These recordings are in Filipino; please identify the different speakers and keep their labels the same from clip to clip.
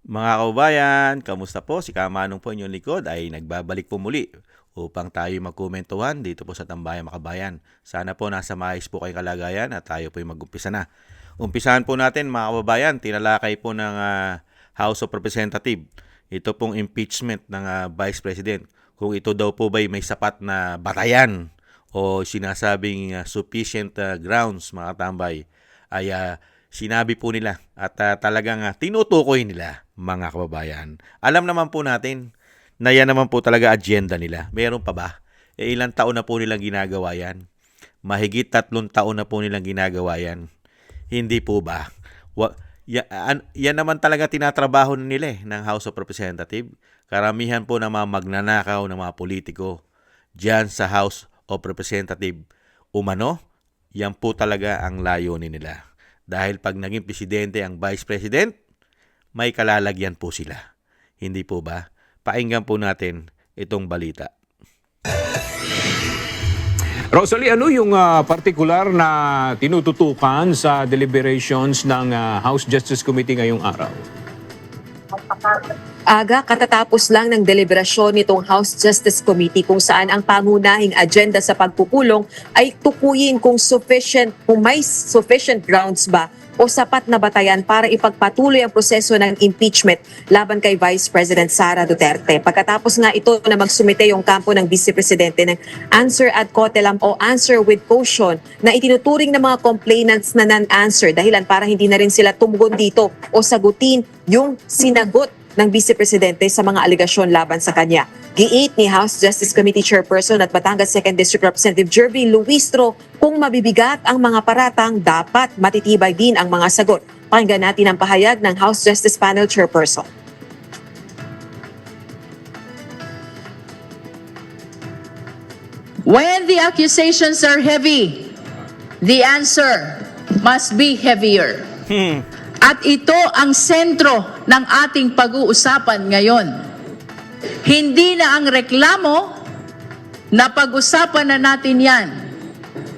Speaker 1: Mga kababayan, kamusta po? Si Kamanong po inyong likod ay nagbabalik po muli upang tayo magkomentuhan dito po sa Tambayang Makabayan. Sana po nasa maayos po kayong kalagayan at tayo po mag-umpisa na. Umpisahan po natin mga kababayan, tinalakay po ng House of Representatives. Ito pong impeachment ng Vice President. Kung ito daw po ba may sapat na batayan o sinasabing sufficient grounds mga tambay ay sinabi po nila at talagang tinutukoy nila mga kababayan. Alam naman po natin na yan naman po talaga agenda nila. Meron pa ba? Ilang taon na po nilang ginagawa yan? Mahigit 3 taon na po nilang ginagawa yan. Hindi po ba? Yan naman talaga tinatrabaho nila ng House of Representatives. Karamihan po ng mga magnanakaw ng mga politiko dyan sa House of Representatives. Umano, yan po talaga ang layunin nila. Dahil pag naging presidente ang Vice President, may kalalagyan po sila. Hindi po ba? Pakinggan po natin itong balita.
Speaker 2: Rosalie, ano yung partikular na tinututukan sa deliberations ng House Justice Committee ngayong araw?
Speaker 3: Aga katatapos lang ng deliberasyon nitong House Justice Committee kung saan ang pangunahing agenda sa pagpupulong ay tukuyin kung may sufficient grounds ba o sapat na batayan para ipagpatuloy ang proseso ng impeachment laban kay Vice President Sara Duterte. Pagkatapos nga ito na magsumite yung kampo ng Vice Presidente ng answer ad cautelam o answer with caution na itinuturing ng mga complainants na non-answer dahilan para hindi na rin sila tumugon dito o sagutin yung sinagot ng Vice Presidente sa mga aligasyon laban sa kanya. Giit ni House Justice Committee Chairperson at Batangas 2nd District Representative Jervy Luistro, kung mabibigat ang mga paratang, dapat matitibay din ang mga sagot. Pakinggan natin ang pahayag ng House Justice Panel Chairperson.
Speaker 4: When the accusations are heavy, the answer must be heavier. At ito ang sentro ng ating pag-uusapan ngayon. Hindi na ang reklamo, na pag-usapan na natin yan.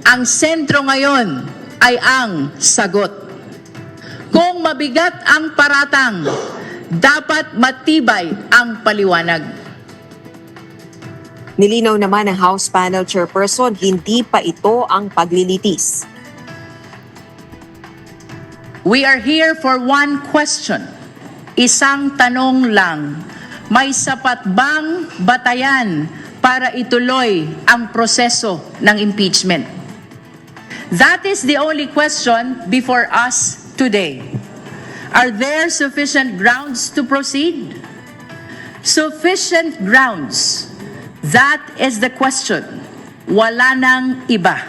Speaker 4: Ang sentro ngayon ay ang sagot. Kung mabigat ang paratang, dapat matibay ang paliwanag.
Speaker 3: Nilinaw naman ng House Panel Chairperson, hindi pa ito ang paglilitis.
Speaker 4: We are here for one question. Isang tanong lang. May sapat bang batayan para ituloy ang proseso ng impeachment? That is the only question before us today. Are there sufficient grounds to proceed? Sufficient grounds. That is the question. Wala nang iba.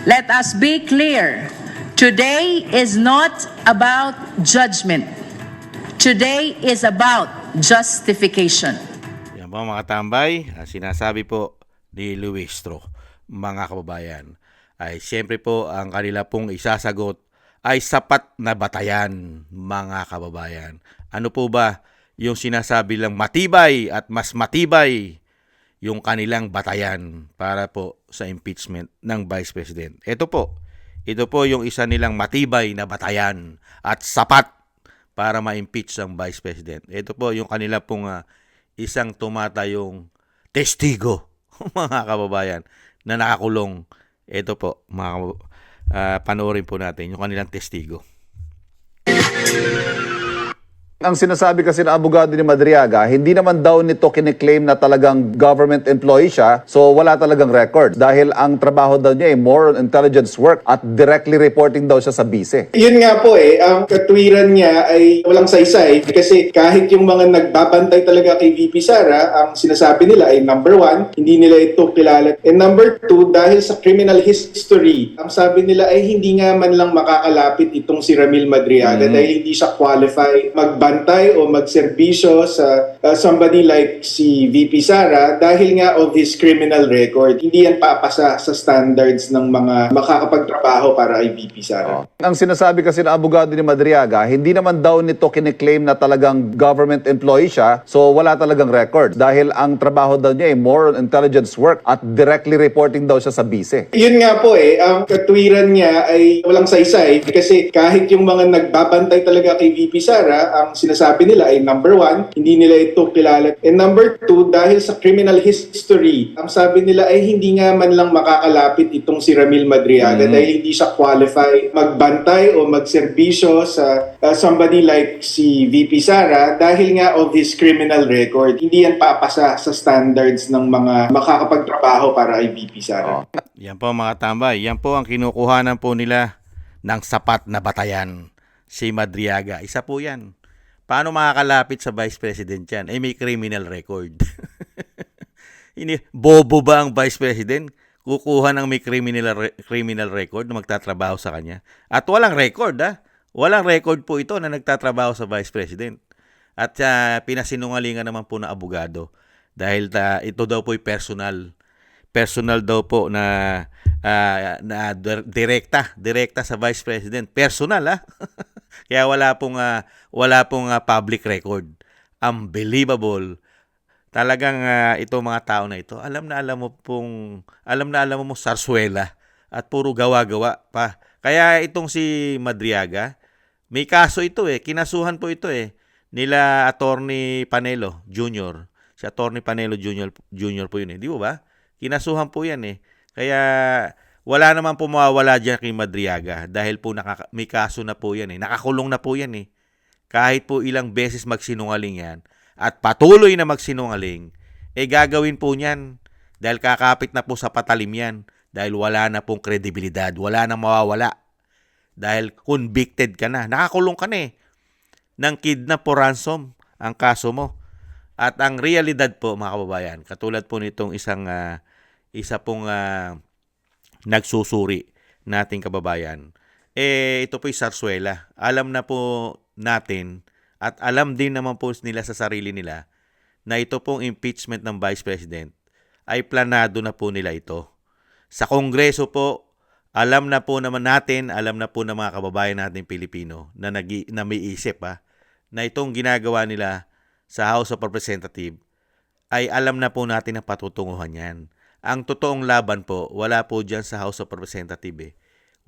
Speaker 4: Let us be clear. Today is not about judgment. Today is about justification.
Speaker 1: Yan po mga tambay, sinasabi po ni Luistro, mga kababayan, ay siyempre po ang kanila pong isasagot ay sapat na batayan, mga kababayan. Ano po ba yung sinasabi lang matibay at mas matibay yung kanilang batayan para po sa impeachment ng Vice President? Ito po yung isa nilang matibay na batayan at sapat para ma-impeach ang Vice President. Ito po yung kanila pong isang tumatayong testigo, mga kababayan, na nakakulong. Ito po, panoorin po natin yung kanilang testigo.
Speaker 5: Ang sinasabi kasi ng abogado ni Madriaga, hindi naman daw nito kiniklaim na talagang government employee siya, so wala talagang record. Dahil ang trabaho daw niya ay more on intelligence work at directly reporting daw siya sa bise.
Speaker 6: Yun nga po ang katwiran niya ay walang saysay kasi kahit yung mga nagbabantay talaga kay VP Sara, ang sinasabi nila ay number 1, hindi nila ito kilala. And number 2, dahil sa criminal history, ang sabi nila ay hindi nga man lang makakalapit itong si Ramil Madriaga dahil hindi siya qualified magbantay o magserbisyo sa somebody like si VP Sara dahil nga of his criminal record. Hindi yan papasa sa standards ng mga makakapagtrabaho para kay VP Sara.
Speaker 5: Ang sinasabi kasi ng abogado ni Madriaga, hindi naman daw nito kiniklaim na talagang government employee siya, so wala talagang record. Dahil ang trabaho daw niya ay more on intelligence work at directly reporting daw siya sa bise.
Speaker 6: Yun nga po ang katwiran niya ay walang saysay kasi kahit yung mga nagbabantay talaga kay VP Sara, ang sinasabi nila ay number one, hindi nila ito kilala. And number two, dahil sa criminal history, ang sabi nila ay hindi nga man lang makakalapit itong si Ramil Madriaga dahil hindi siya qualified magbantay o magserbisyo sa somebody like si VP Sara dahil nga of his criminal record. Hindi yan papasa sa standards ng mga makakapagtrabaho para kay VP Sara.
Speaker 1: Yan po mga tambay, yan po ang kinukuhanan po nila ng sapat na batayan. Si Madriaga, isa po yan. Paano makakalapit sa Vice President yan? Eh may criminal record. Bobo ba ang Vice President? Kukuha ng may criminal record na magtatrabaho sa kanya. At walang record Walang record po ito na nagtatrabaho sa Vice President. At pinasinungalingan naman po ng abogado. Dahil ito daw po ay personal daw po na direkta sa Vice President. Personal Kaya wala pong public record. Unbelievable. Talagang ito mga tao na ito, alam na alam mo sarsuela at puro gawa-gawa pa. Kaya itong si Madriaga, may kaso ito kinasuhan po ito nila Attorney Panelo Jr. Si Attorney Panelo Jr. po yun di ba? Kinasuhan po yan Kaya wala naman po mawawala dyan kay Madriaga dahil po may kaso na po yan Nakakulong na po yan Kahit po ilang beses magsinungaling yan at patuloy na magsinungaling, gagawin po niyan dahil kakapit na po sa patalim yan dahil wala na pong kredibilidad, wala na mawawala dahil convicted ka na, nakakulong ka na ng kidnap o ransom ang kaso mo. At ang realidad po mga kababayan, katulad po nitong isa pong nagsusuri nating kababayan, ito po'y sarsuela. Alam na po natin at alam din naman po nila sa sarili nila na ito pong impeachment ng Vice President ay planado na po nila ito. Sa Kongreso po, alam na po naman natin, alam na po ng mga kababayan natin Pilipino na may isip na itong ginagawa nila sa House of Representatives ay alam na po natin ang patutunguhan yan. Ang totoong laban po, wala po dyan sa House of Representatives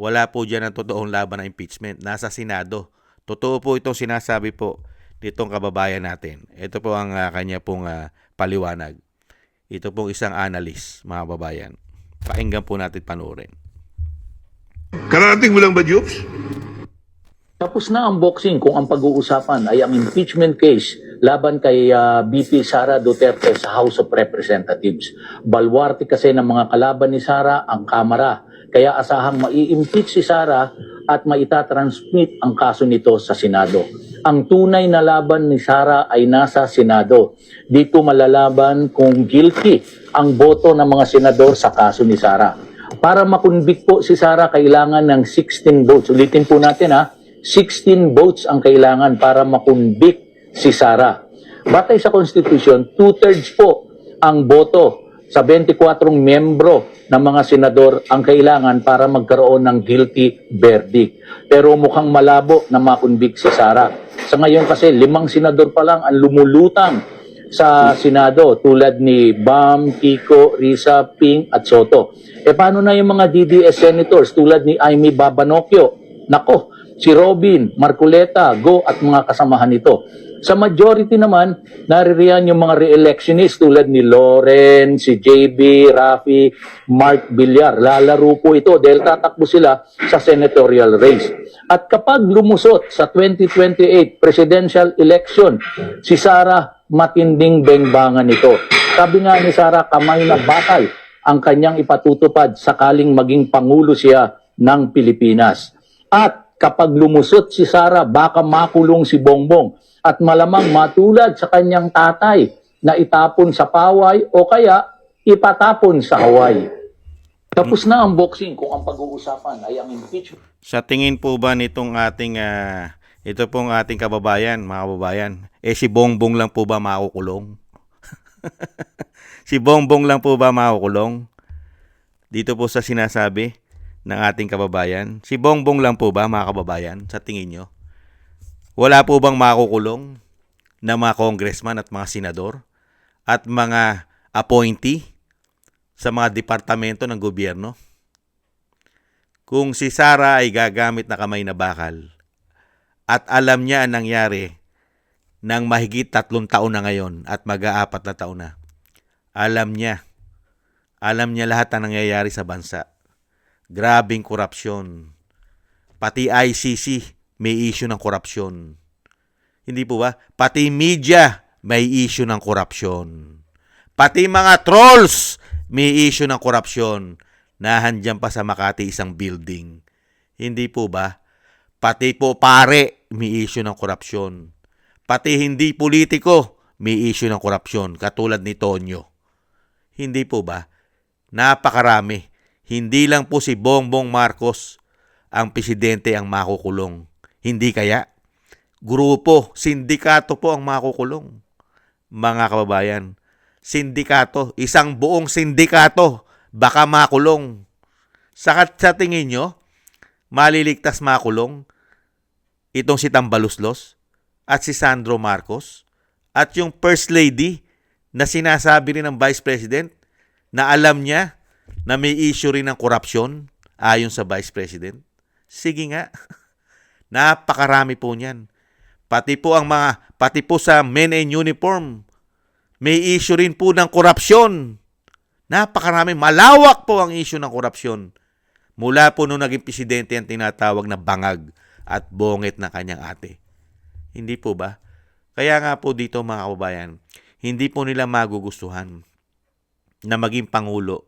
Speaker 1: Wala po dyan ang totoong laban ng impeachment. Nasa Senado. Totoo po itong sinasabi po nitong kababayan natin. Ito po ang kanya pong paliwanag. Ito pong isang analyst, mga kababayan. Pakinggan po natin panoorin.
Speaker 7: Kararating mo lang ba, Jupes?
Speaker 8: Tapos na ang boxing kung ang pag-uusapan ay ang impeachment case laban kay VP Sara Duterte sa House of Representatives. Balwarte kasi ng mga kalaban ni Sara ang Kamara. Kaya asahang mai-impeach si Sara at maitatransmit ang kaso nito sa Senado. Ang tunay na laban ni Sara ay nasa Senado. Dito malalaban kung guilty ang boto ng mga senador sa kaso ni Sara. Para makonvict po si Sara, kailangan ng 16 votes. Ulitin po natin 16 votes ang kailangan para makonvict si Sara. Batay sa Constitution, 2/3 po ang boto sa 24 membro ng mga senador ang kailangan para magkaroon ng guilty verdict. Pero mukhang malabo na makonvict si Sara. Sa ngayon kasi 5 senador pa lang ang lumulutang sa Senado tulad ni Bam, Kiko, Risa, Ping at Soto. Paano na yung mga DDS senators tulad ni Amy Babanocchio? Nako, si Robin, Marcoleta, Go at mga kasamahan nito. Sa majority naman, naririyan yung mga re-electionists tulad ni Loren, si JB, Rafi, Mark Villar. Lalaro po ito dahil tatakbo sila sa senatorial race. At kapag lumusot sa 2028 presidential election, si Sara matinding bengbangan ito. Sabi nga ni Sara, kamay na bakal ang kanyang ipatutupad sakaling maging pangulo siya ng Pilipinas. At kapag lumusot si Sara, baka makulong si Bongbong at malamang matulad sa kanyang tatay na itapon sa Paway o kaya ipatapon sa Hawaii. Tapos na ang boxing kung ang pag-uusapan ay ang impeachment.
Speaker 1: Sa tingin po ba nitong ating ito pong ating kababayan, mga kababayan, si Bongbong lang po ba makukulong? Si Bongbong lang po ba makukulong? Dito po sa sinasabi ng ating kababayan. Si Bongbong lang po ba, mga kababayan, sa tingin nyo? Wala po bang makukulong na mga congressman at mga senador at mga appointee sa mga departamento ng gobyerno? Kung si Sara ay gagamit na kamay na bakal at alam niya ang nangyari ng mahigit 3 taon na ngayon at mag-4 na taon na. Alam niya lahat ng nangyayari sa bansa. Grabing korupsyon. Pati ICC may issue ng korupsyon. Hindi po ba? Pati media may issue ng korupsyon. Pati mga trolls may issue ng korupsyon. Nahandyan pa sa Makati isang building. Hindi po ba? Pati po pare may issue ng korupsyon. Pati hindi politiko may issue ng korupsyon katulad ni Tonyo. Hindi po ba? Napakarami. Hindi lang po si Bongbong Marcos ang presidente ang makukulong. Hindi kaya? Grupo, sindikato po ang makukulong. Mga kababayan, sindikato, isang buong sindikato baka makulong. Sa tingin nyo, maliligtas makulong itong si Tambaluslos at si Sandro Marcos at yung First Lady na sinasabi rin ng Vice President na alam niya na may issue rin ng korupsyon ayon sa Vice President. Sige nga, napakarami po niyan. Pati po sa men in uniform, may issue rin po ng korupsyon. Napakarami, malawak po ang issue ng korupsyon. Mula po nung naging presidente ang tinatawag na bangag at bongit ng kanyang ate. Hindi po ba? Kaya nga po dito mga kababayan, hindi po nila magugustuhan na maging Pangulo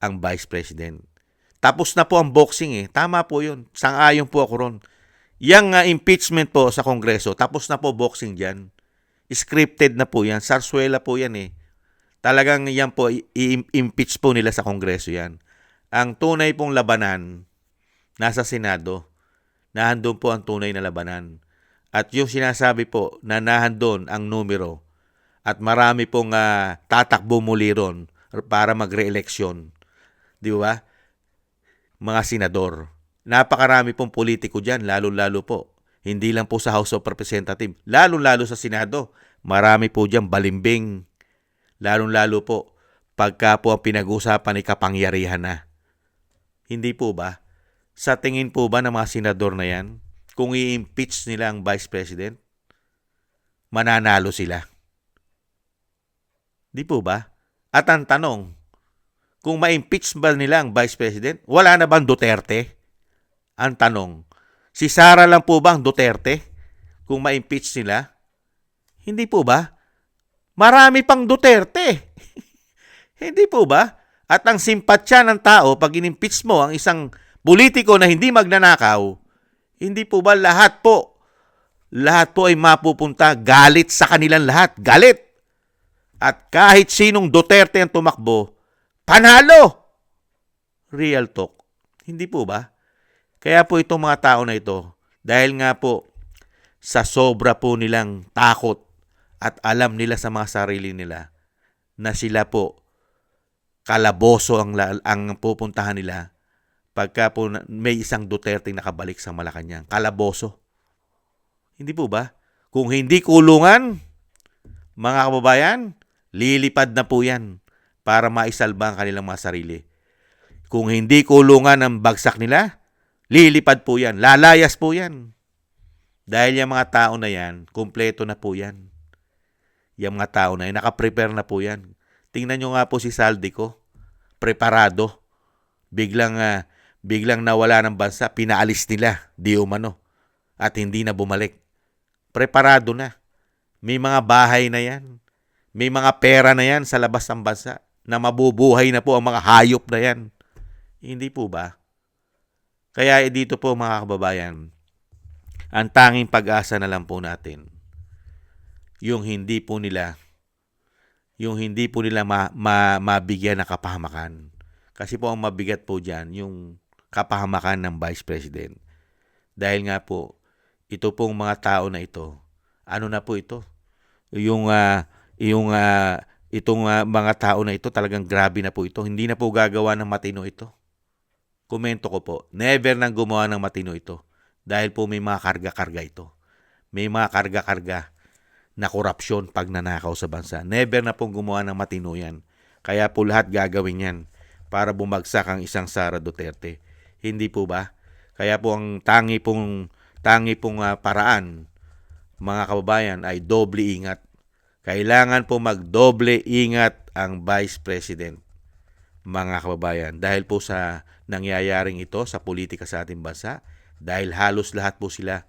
Speaker 1: ang Vice President. Tapos na po ang boxing Tama po yun. Sang-ayon po ako ron. Yang impeachment po sa Kongreso, tapos na po boxing dyan. Scripted na po yan. Sarsuela po yan Talagang yan po, i-impeach po nila sa Kongreso yan. Ang tunay pong labanan, nasa Senado. Nahandun po ang tunay na labanan. At yung sinasabi po na nahandun ang numero at marami pong tatakbo muli ron para magre-eleksyon. Di ba? Mga senador. Napakarami pong politiko dyan, lalo-lalo po. Hindi lang po sa House of Representatives, lalo-lalo sa Senado. Marami po dyan balimbing. Lalo-lalo po pagka po ang pinag-usapan ay kapangyarihan na. Hindi po ba? Sa tingin po ba ng mga senador na yan, kung i-impeach nila ang Vice President, mananalo sila? Di po ba? At ang tanong, kung ma-impeach ba nila ang Vice President, wala na bang Duterte? Ang tanong, si Sara lang po ba ang Duterte kung ma-impeach nila? Hindi po ba? Marami pang Duterte. Hindi po ba? At ang simpatsya ng tao pag in-impeach mo ang isang politiko na hindi magnanakaw, hindi po ba lahat po ay mapupunta galit sa kanilang lahat. Galit. At kahit sinong Duterte ang tumakbo, panalo. Real talk. Hindi po ba? Kaya po itong mga tao na ito, dahil nga po sa sobra po nilang takot at alam nila sa mga sarili nila na sila po kalaboso ang pupuntahan nila pagka po may isang Duterte nakabalik sa Malacanang. Kalaboso. Hindi po ba? Kung hindi kulungan, mga kababayan, lilipad na po yan para maisalba ang kanilang mga sarili. Kung hindi kulungan ang bagsak nila, lilipad po yan. Lalayas po yan. Dahil yung mga tao na yan, kumpleto na po yan. Yung mga tao na yan, nakaprepare na po yan. Tingnan nyo nga po si Saldico. Preparado. Biglang nawala ng bansa, pinaalis nila, di umano. At hindi na bumalik. Preparado na. May mga bahay na yan. May mga pera na yan sa labas ng bansa na mabubuhay na po ang mga hayop na yan. Hindi po ba? Kaya dito po mga kababayan, ang tanging pag-asa na lang po natin, yung hindi po nila mabigyan ng kapahamakan. Kasi po ang mabigat po dyan, yung kapahamakan ng Vice President. Dahil nga po, ito pong mga tao na ito, ano na po ito? Itong mga tao na ito, talagang grabe na po ito. Hindi na po gagawa ng matino ito. Komento ko po, never nang gumawa ng matino ito. Dahil po may mga karga-karga ito. May mga karga-karga na korupsyon pag nanakaw sa bansa. Never na pong gumawa ng matino yan. Kaya po lahat gagawin yan para bumagsak ang isang Sara Duterte. Hindi po ba? Kaya po ang tangi pong paraan, mga kababayan, ay doble ingat. Kailangan po magdoble ingat ang Vice President, mga kababayan, dahil po sa nangyayaring ito sa politika sa ating bansa, dahil halos lahat po sila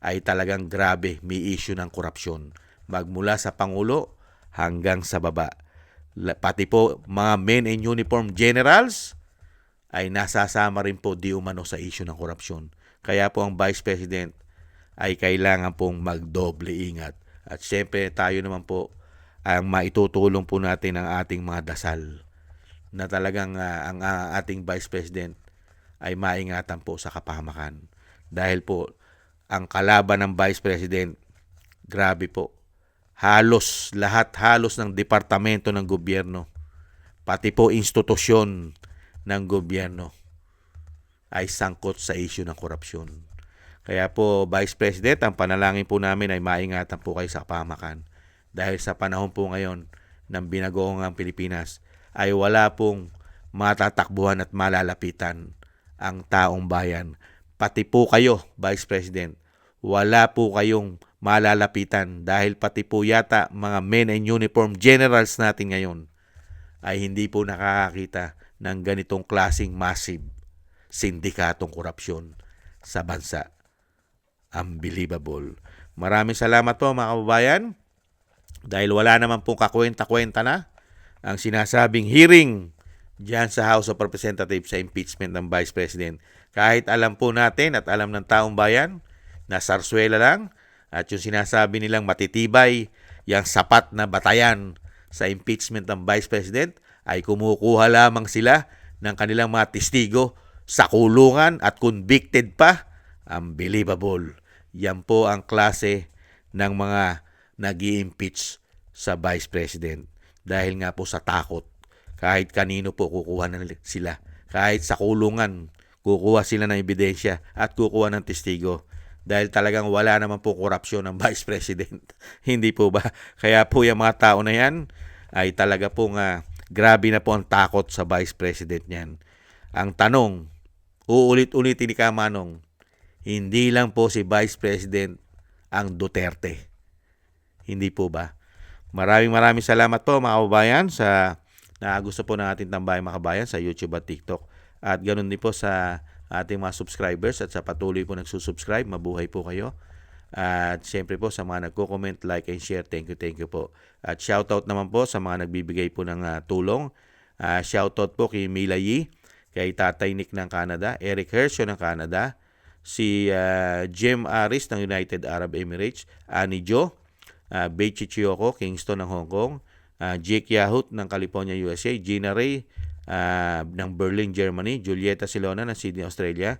Speaker 1: ay talagang grabe, may issue ng korupsyon. Magmula sa Pangulo hanggang sa baba. Pati po mga men in uniform generals ay nasasama rin po di umano sa issue ng korupsyon. Kaya po ang Vice President ay kailangan pong magdoble ingat. At syempre tayo naman po ang maitutulong po natin ang ating mga dasal na talagang ang ating Vice President ay maingatan po sa kapahamakan. Dahil po ang kalaban ng Vice President, grabe po. Halos ng departamento ng gobyerno, pati po institusyon ng gobyerno ay sangkot sa issue ng korupsyon. Kaya po, Vice President, ang panalangin po namin ay maingatan po kayo sa kapahamakan. Dahil sa panahon po ngayon ng binagoong Pilipinas ay wala pong matatakbuhan at malalapitan ang taong bayan. Pati po kayo, Vice President, wala po kayong malalapitan dahil pati po yata mga men in uniform generals natin ngayon ay hindi po nakakakita ng ganitong klaseng massive sindikatong korupsyon sa bansa. Unbelievable. Maraming salamat po mga kababayan dahil wala naman pong kakwenta-kwenta na ang sinasabing hearing diyan sa House of Representatives sa impeachment ng Vice President. Kahit alam po natin at alam ng taong bayan na sarswela lang at yung sinasabi nilang matitibay, yung sapat na batayan sa impeachment ng Vice President ay kumukuha lamang sila ng kanilang mga testigo sa kulungan at convicted pa. Unbelievable. Yan po ang klase ng mga nag-i-impeach sa Vice President. Dahil nga po sa takot. Kahit kanino po kukuha na sila. Kahit sa kulungan, kukuha sila ng ebidensya at kukuha ng testigo. Dahil talagang wala naman po korupsyon ng Vice President. Hindi po ba? Kaya po yung mga tao na yan ay talaga pong grabe na po ang takot sa Vice President niyan. Ang tanong, uulit-ulitin ni Kamanong, hindi lang po si Vice President ang Duterte. Hindi po ba? Maraming salamat po mga kababayan sa gusto po ng ating tambayang mga kababayan sa YouTube at TikTok. At ganoon din po sa ating mga subscribers at sa patuloy po nagsusubscribe. Mabuhay po kayo. At siyempre po sa mga nagko-comment, like and share, thank you po. At shoutout naman po sa mga nagbibigay po ng tulong. Shoutout po kay Mila Yi, kay Tatay Nick ng Canada, Eric Hersho ng Canada, si Jem Aris ng United Arab Emirates, Annie Jo, Beichi Chiyoko, Kingston ng Hong Kong, Jake Yahut ng California, USA, Gina Ray ng Berlin, Germany, Julieta Silona ng Sydney, Australia,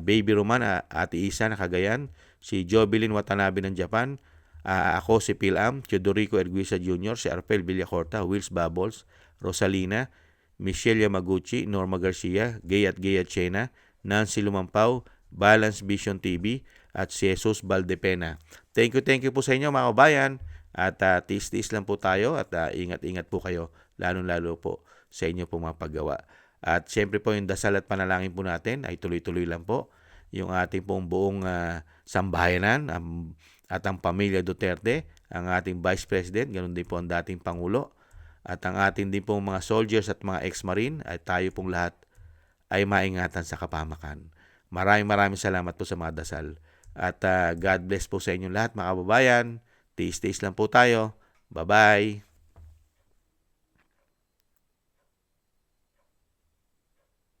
Speaker 1: Baby Roman, Ate Isa ng Cagayan, si Jovelyn Watanabe ng Japan, ako si Pilam, Teodorico Erguisa Jr., si Arpel Villacorta, Wills Bubbles, Rosalina, Michelle Yamaguchi, Norma Garcia, Gayat Chena, Nancy Lumampaw, Balance Vision TV, at si Jesus Valdepena. Thank you po sa inyo mga kabayan. At tiis-tiis lang po tayo at ingat-ingat po kayo, lalo-lalo po sa inyo po mga paggawa. At siyempre po yung dasal at panalangin po natin ay tuloy-tuloy lang po. Yung ating pong buong sambahayanan at ang pamilya Duterte, ang ating Vice President, ganoon din po ang dating Pangulo, at ang ating din pong mga soldiers at mga ex-marine, at tayo pong lahat ay maingatan sa kapahamakan. Maraming salamat po sa mga dasal. At God bless po sa inyong lahat mga kababayan. Tiis-tiis lang po tayo. Bye-bye.